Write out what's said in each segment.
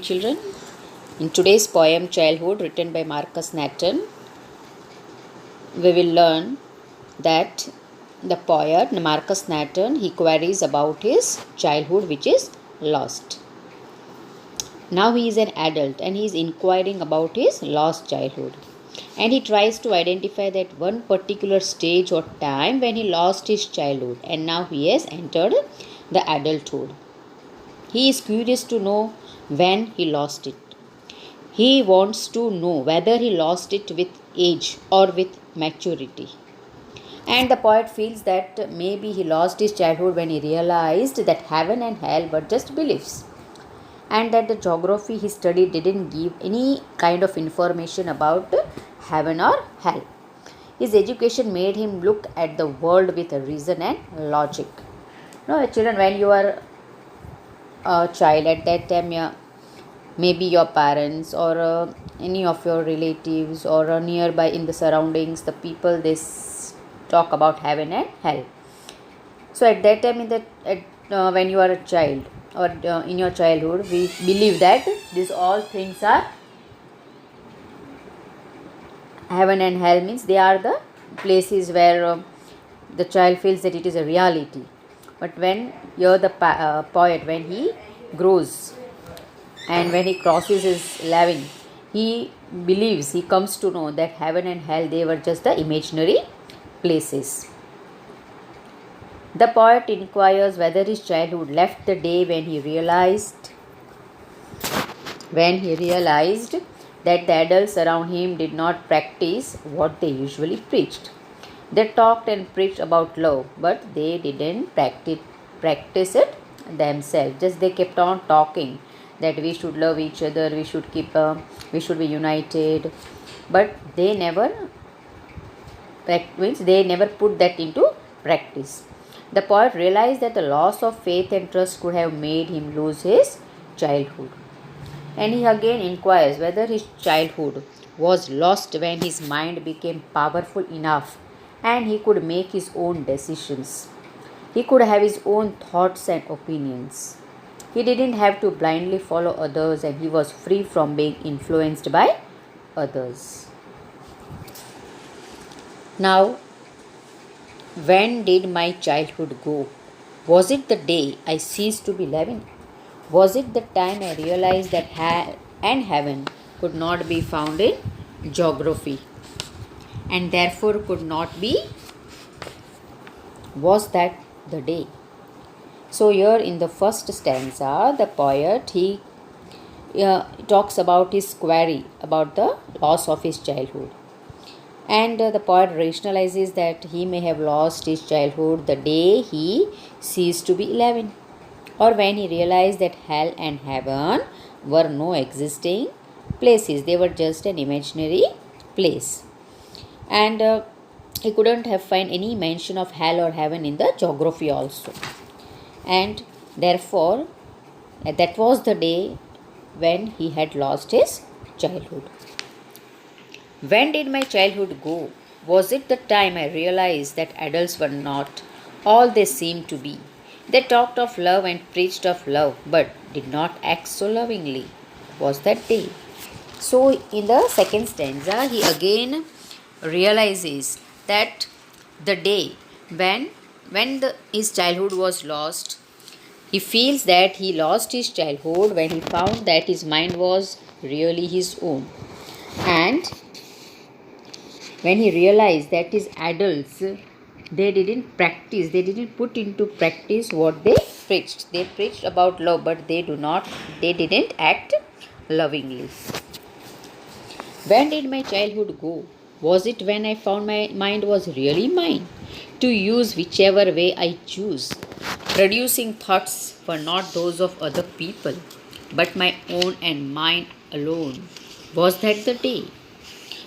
Children, in today's poem Childhood, written by Marcus Nathan, we will learn that the poet Marcus Nathan, he queries about his childhood which is lost. Now he is an adult and he is inquiring about his lost childhood, and he tries to identify that one particular stage or time when he lost his childhood and now he has entered the adulthood. He is curious to know when he lost it. He wants to know whether he lost it with age or with maturity. And the poet feels that maybe he lost his childhood when he realized that heaven and hell were just beliefs, and that the geography he studied didn't give any kind of information about heaven or hell. His education made him look at the world with a reason and logic. Children, when you are a child, at that time, yeah, maybe your parents or any of your relatives or nearby in the surroundings, the people, talk about heaven and hell. So at that time, when you are a child or in your childhood, we believe that these all things are heaven and hell, means they are the places where the child feels that it is a reality. But when you're the poet, when he grows and when he crosses his 11, he believes, he comes to know that heaven and hell, they were just the imaginary places. The poet inquires whether his childhood left the day when he realized that the adults around him did not practice what they usually preached. They talked and preached about love, but they didn't practice it themselves. Just they kept on talking that we should love each other, we should be united, but they never put that into practice. The poet realized that the loss of faith and trust could have made him lose his childhood, and he again inquires whether his childhood was lost when his mind became powerful enough and he could make his own decisions. He could have his own thoughts and opinions. He didn't have to blindly follow others, and he was free from being influenced by others. Now, when did my childhood go? Was it the day I ceased to be living? Was it the time I realized that hell and heaven could not be found in geography and therefore could not be? Was that the day? So here in the first stanza, the poet, he talks about his query about the loss of his childhood. And the poet rationalizes that he may have lost his childhood the day he ceased to be 11, or when he realized that hell and heaven were no existing places, they were just an imaginary place. And he couldn't have found any mention of hell or heaven in the geography also. And therefore, that was the day when he had lost his childhood. When did my childhood go? Was it the time I realized that adults were not all they seemed to be? They talked of love and preached of love, but did not act so lovingly. Was that day? So in the second stanza, he again realizes that the day when his childhood was lost, he feels that he lost his childhood when he found that his mind was really his own, and when he realized that his adults, they didn't put into practice what they preached. They preached about love, but they didn't act lovingly. When did my childhood go? Was it when I found my mind was really mine, to use whichever way I choose? Producing thoughts were not those of other people, but my own and mine alone. Was that the day?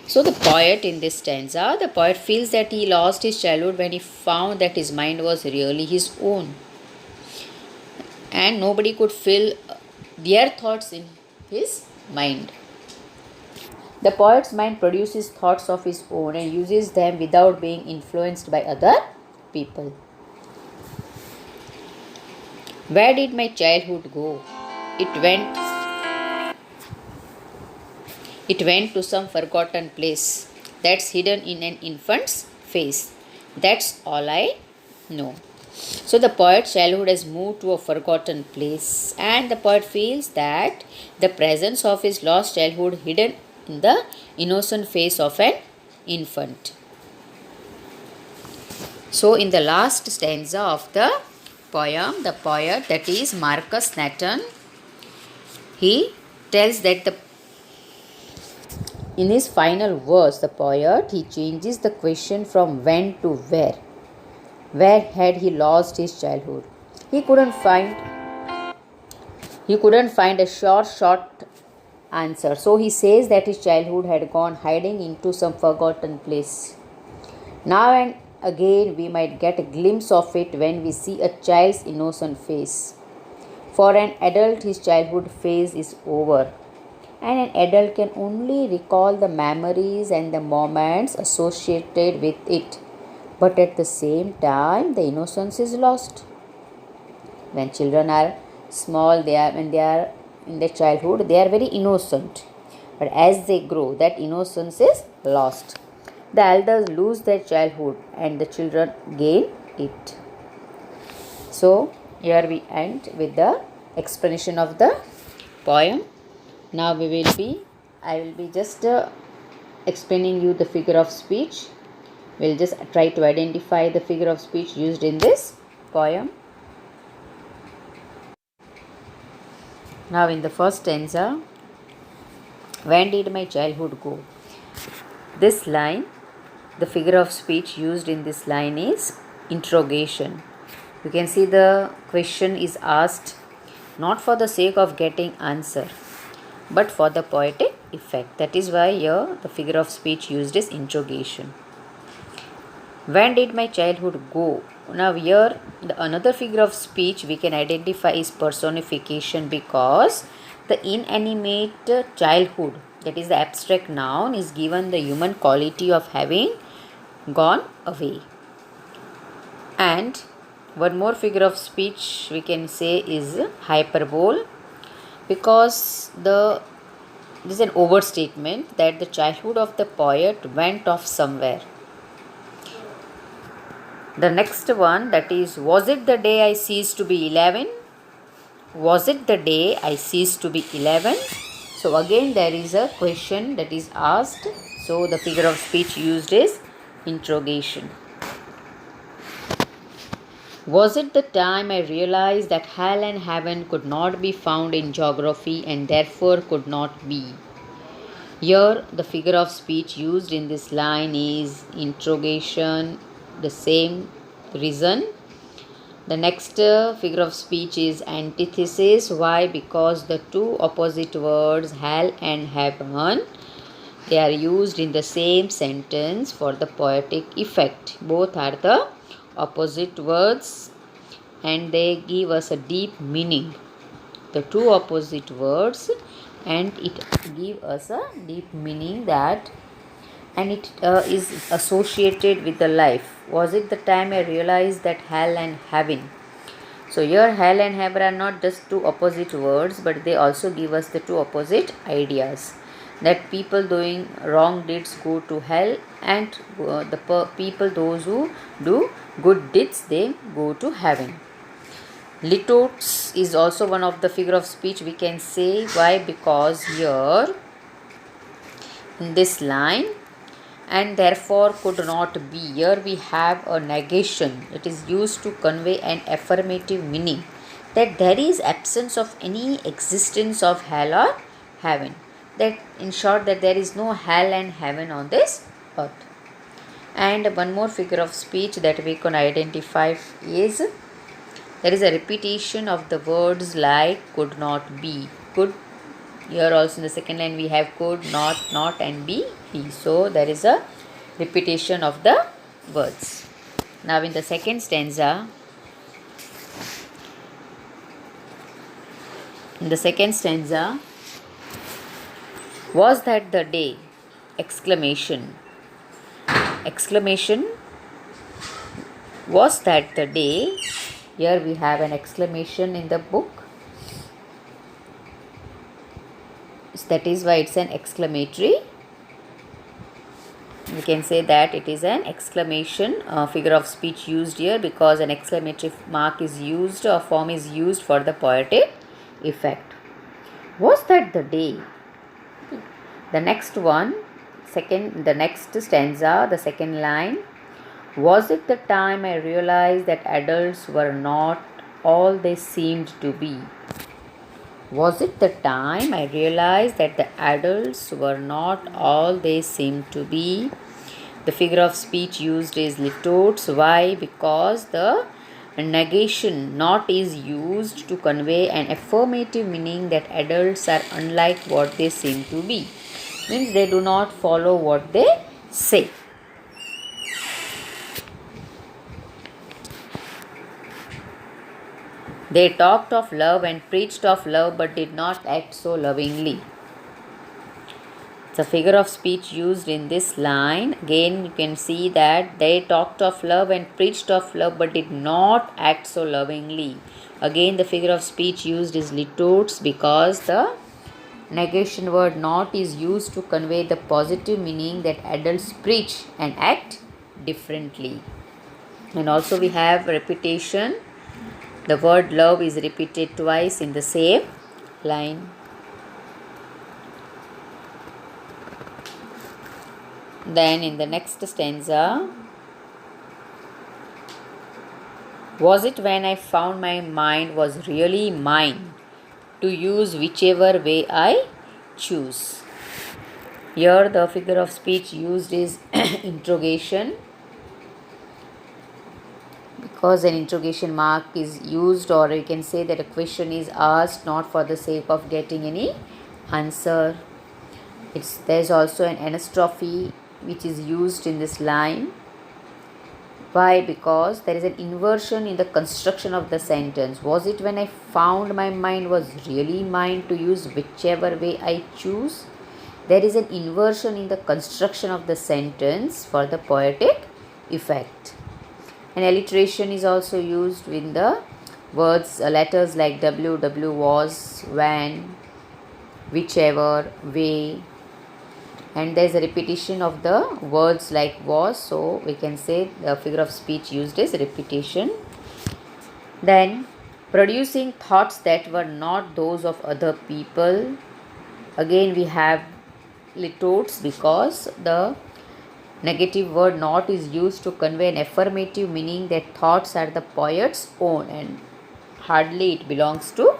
So the poet in this stanza, the poet feels that he lost his childhood when he found that his mind was really his own, and nobody could fill their thoughts in his mind. The poet's mind produces thoughts of his own and uses them without being influenced by other people. Where did my childhood go? It went It went to some forgotten place that's hidden in an infant's face. That's all I know. So the poet's childhood has moved to a forgotten place, and the poet feels that the presence of his lost childhood hidden in the innocent face of an infant. So in the last stanza of the poem, the poet, that is Marcus Nathan, he tells that in his final verse, the poet, he changes the question from when to where. Where had he lost his childhood? He couldn't find a short answer. So he says that his childhood had gone hiding into some forgotten place. Now and again we might get a glimpse of it when we see a child's innocent face. For an adult, his childhood phase is over, and an adult can only recall the memories and the moments associated with it. But at the same time, the innocence is lost. When children are small, when they are in their childhood, they are very innocent. But as they grow, that innocence is lost. The elders lose their childhood and the children gain it. So, here we end with the explanation of the poem. Now I will be just explaining you the figure of speech. We'll just try to identify the figure of speech used in this poem. Now in the first stanza, when did my childhood go? This line, the figure of speech used in this line is interrogation. You can see the question is asked not for the sake of getting answer, but for the poetic effect. That is why here the figure of speech used is interrogation. When did my childhood go? Now here another figure of speech we can identify is personification, because the inanimate childhood, that is the abstract noun, is given the human quality of having gone away. And one more figure of speech we can say is hyperbole, because this is an overstatement that the childhood of the poet went off somewhere. The next one, that is, was it the day I ceased to be 11? Was it the day I ceased to be 11? So again there is a question that is asked. So the figure of speech used is interrogation. Was it the time I realized that hell and heaven could not be found in geography and therefore could not be? Here the figure of speech used in this line is interrogation, the same reason. The next figure of speech is antithesis. Why? Because the two opposite words hell and heaven, they are used in the same sentence for the poetic effect. Both are the opposite words and they give us a deep meaning. The two opposite words, and it give us a deep meaning that, and it is associated with the life. Was it the time I realized that hell and heaven? So here hell and heaven are not just two opposite words, but they also give us the two opposite ideas. That people doing wrong deeds go to hell, and people those who do good deeds, they go to heaven. Litotes is also one of the figure of speech we can say. Why? Because here in this line, and therefore could not be, here we have a negation. It is used to convey an affirmative meaning, that there is absence of any existence of hell or heaven. That in short, that there is no hell and heaven on this earth. And one more figure of speech that we can identify is, there is a repetition of the words like could not be. Could, here also in the second line we have could, not and be. So there is a repetition of the words. Now in the second stanza, was that the day? Exclamation. Was that the day? Here we have an exclamation in the book. That is why it's an exclamatory. We can say that it is an exclamation figure of speech used here, because an exclamatory mark is used, or form is used for the poetic effect. Was that the day? The next one, the next stanza, the second line. Was it the time I realized that adults were not all they seemed to be? Was it the time I realized that the adults were not all they seemed to be? The figure of speech used is litotes. Why? Because the negation not is used to convey an affirmative meaning that adults are unlike what they seem to be. Means they do not follow what they say. They talked of love and preached of love but did not act so lovingly. The figure of speech used in this line, again you can see that they talked of love and preached of love but did not act so lovingly. Again the figure of speech used is litotes, because the negation word not is used to convey the positive meaning that adults preach and act differently. And also we have repetition. The word love is repeated twice in the same line. Then in the next stanza, was it when I found my mind was really mine to use whichever way I choose? Here the figure of speech used is interrogation, because an interrogation mark is used, or you can say that a question is asked not for the sake of getting any answer. There's also an anastrophe which is used in this line. Why? Because there is an inversion in the construction of the sentence. Was it when I found my mind was really mine to use whichever way I choose? There is an inversion in the construction of the sentence for the poetic effect. An alliteration is also used in the words, letters like W, was, when, whichever, way. And there is a repetition of the words like was, so we can say the figure of speech used is repetition. Then producing thoughts that were not those of other people. Again we have litotes, because the negative word not is used to convey an affirmative meaning that thoughts are the poet's own and hardly it belongs to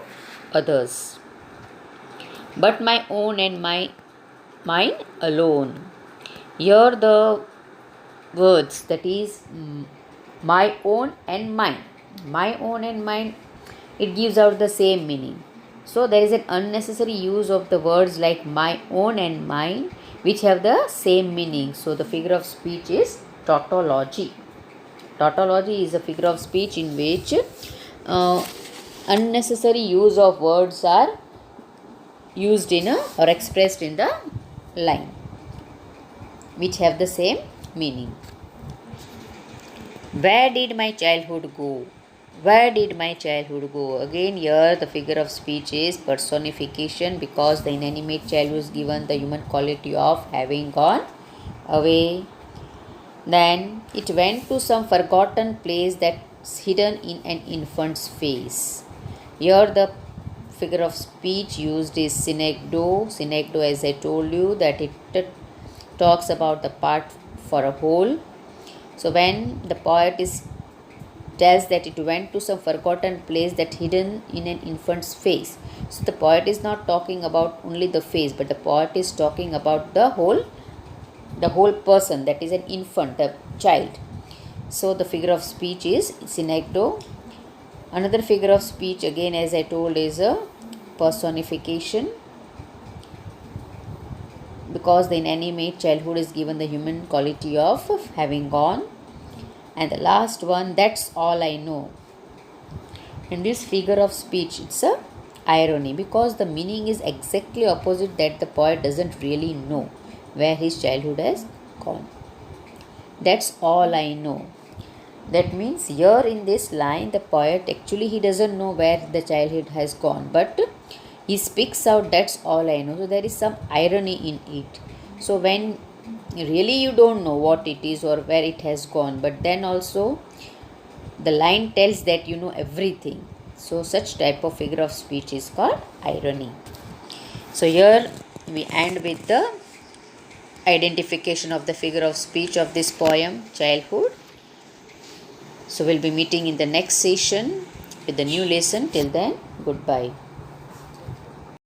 others. But my own and mine alone. Here the words, that is my own and mine. My own and mine, it gives out the same meaning. So there is an unnecessary use of the words like my own and mine, which have the same meaning. So the figure of speech is tautology. Tautology is a figure of speech in which unnecessary use of words are used in or expressed in the line, which have the same meaning. Where did my childhood go? Where did my childhood go? Again here the figure of speech is personification, because the inanimate child was given the human quality of having gone away. Then it went to some forgotten place that's hidden in an infant's face. Here the figure of speech used is synecdoche. Synecdoche, as I told you, that it talks about the part for a whole. So when the poet tells that it went to some forgotten place that hidden in an infant's face, so the poet is not talking about only the face, but the poet is talking about the whole person, that is an infant, the child. So the figure of speech is synecdoche. Another figure of speech, again as I told, is a personification, because the inanimate childhood is given the human quality of having gone. And the last one, that's all I know. In this figure of speech, it's a irony, because the meaning is exactly opposite, that the poet doesn't really know where his childhood has gone. That's all I know. That means here in this line, the poet actually he doesn't know where the childhood has gone, but He speaks out, that's all I know. So there is some irony in it. So when really you don't know what it is or where it has gone, but then also the line tells that you know everything. So such type of figure of speech is called irony. So here we end with the identification of the figure of speech of this poem, Childhood. So we'll be meeting in the next session with the new lesson. Till then, goodbye.